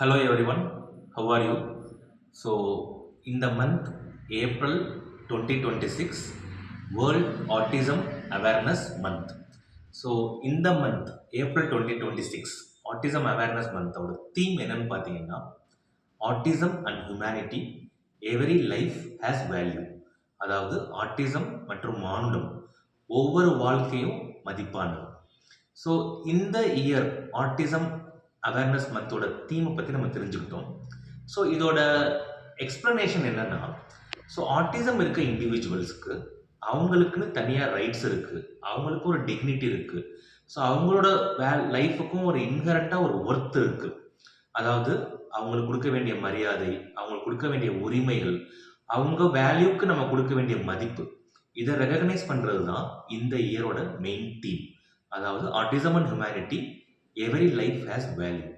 Hello everyone, how are you? So, in the month April 2026, World Autism Awareness Month. So, in the month April 2026, Autism Awareness Month, our theme என்னன்னு பார்த்தீங்கன்னா autism and humanity every life has value. அதாவது autism மற்றும் மானுடம் ஒவ்வொரு வாழ்க்கையும் மதிப்பானது. So இந்த year autism awareness மந்தோட தீமை பற்றி நம்ம தெரிஞ்சுக்கிட்டோம். ஸோ இதோட எக்ஸ்ப்ளனேஷன் என்னன்னா, ஸோ ஆட்டிசம் இருக்க இண்டிவிஜுவல்ஸ்க்கு அவங்களுக்குன்னு தனியாக ரைட்ஸ் இருக்குது, அவங்களுக்கு ஒரு டிக்னிட்டி இருக்குது. ஸோ அவங்களோட லைஃபுக்கும் ஒரு இன்ஹரண்ட்டாக ஒரு ஒர்த் இருக்குது. அதாவது அவங்களுக்கு கொடுக்க வேண்டிய மரியாதை, அவங்களுக்கு கொடுக்க வேண்டிய உரிமைகள், அவங்க வேல்யூக்கு நம்ம கொடுக்க வேண்டிய மதிப்பு, இதை ரெகக்னைஸ் பண்ணுறது தான் இந்த இயரோட மெயின் தீம். அதாவது autism and humanity every life has value.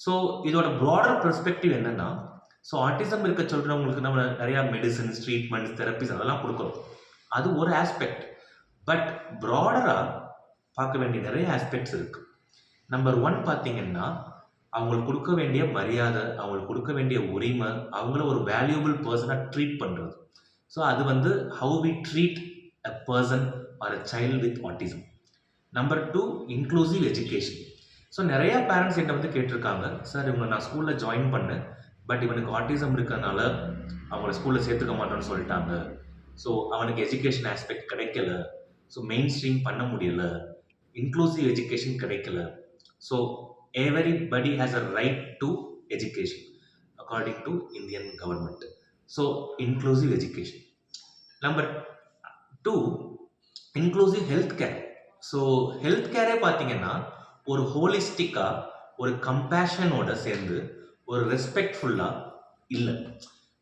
So இதோட ப்ராடர் பெர்ஸ்பெக்டிவ் என்னன்னா, ஸோ ஆட்டிசம் இருக்க சொல்கிறவங்களுக்கு நம்ம நிறையா மெடிசன்ஸ், ட்ரீட்மெண்ட்ஸ், தெரப்பிஸ் அதெல்லாம் கொடுக்குறோம். அது ஒரு ஆஸ்பெக்ட். பட் ப்ராடராக பார்க்க வேண்டிய நிறைய ஆஸ்பெக்ட்ஸ் இருக்குது. நம்பர் 1 பார்த்தீங்கன்னா, அவங்களுக்கு கொடுக்க வேண்டிய மரியாதை, அவங்களுக்கு கொடுக்க வேண்டிய உரிமை, அவங்கள ஒரு வேல்யூபிள் பர்சனாக ட்ரீட் பண்ணுறது. ஸோ அது வந்து how we treat a person or a child with autism. Number 2 inclusive education. So நிறையா பேரண்ட்ஸ் என்கிட்ட வந்து கேட்டிருக்காங்க, சார் இவங்க நான் ஸ்கூலில் ஜாயின் பண்ணேன், பட் இவனுக்கு ஆட்டிசம் இருக்கிறதுனால அவங்கள ஸ்கூலில் சேர்த்துக்க மாட்டோன்னு சொல்லிட்டாங்க. ஸோ அவனுக்கு எஜுகேஷன் ஆஸ்பெக்ட் கிடைக்கல, ஸோ மெயின் ஸ்ட்ரீம் பண்ண முடியல, இன்க்ளூசிவ் எஜுகேஷன் கிடைக்கல. So everybody has a right to education according to Indian government. So inclusive education. Number 2 inclusive healthcare. So health கேரே பார்த்தீங்கன்னா ஒரு ஹோலிஸ்டிக்காக, ஒரு கம்பேஷனோட சேர்ந்து, ஒரு ரெஸ்பெக்ட்ஃபுல்லாக இல்லை.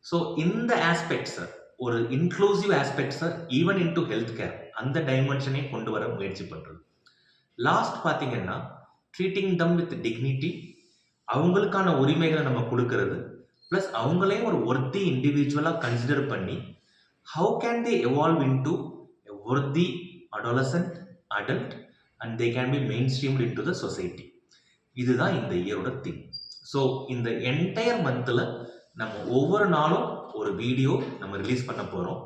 ஸோ இந்த ஆஸ்பெக்ட்ஸை, ஒரு இன்க்ளூசிவ் ஆஸ்பெக்ட்ஸை ஈவன் இன்டு ஹெல்த் கேர் அந்த டைமென்ஷனே கொண்டு வர முயற்சி பண்ணுறது. லாஸ்ட் பார்த்தீங்கன்னா ட்ரீட்டிங் தம் வித் டிக்னிட்டி, அவங்களுக்கான உரிமைகளை நம்ம கொடுக்கறது, ப்ளஸ் அவங்களையும் ஒரு ஒர்த்தி இண்டிவிஜுவலாக கன்சிடர் பண்ணி how can they evolve into a worthy adolescent, adult and they can be mainstreamed into the society. இதுதான் இந்த இயரோட தீம். ஸோ இந்த என்டையர் மந்தில் நம்ம ஒவ்வொரு நாளும் ஒரு வீடியோ நம்ம ரிலீஸ் பண்ண போகிறோம்.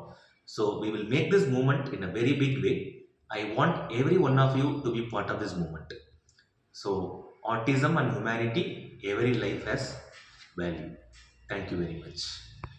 So we will make this movement in a very big way. I want every one of you to be part of this movement. So autism and humanity, every life has value. Thank you very much.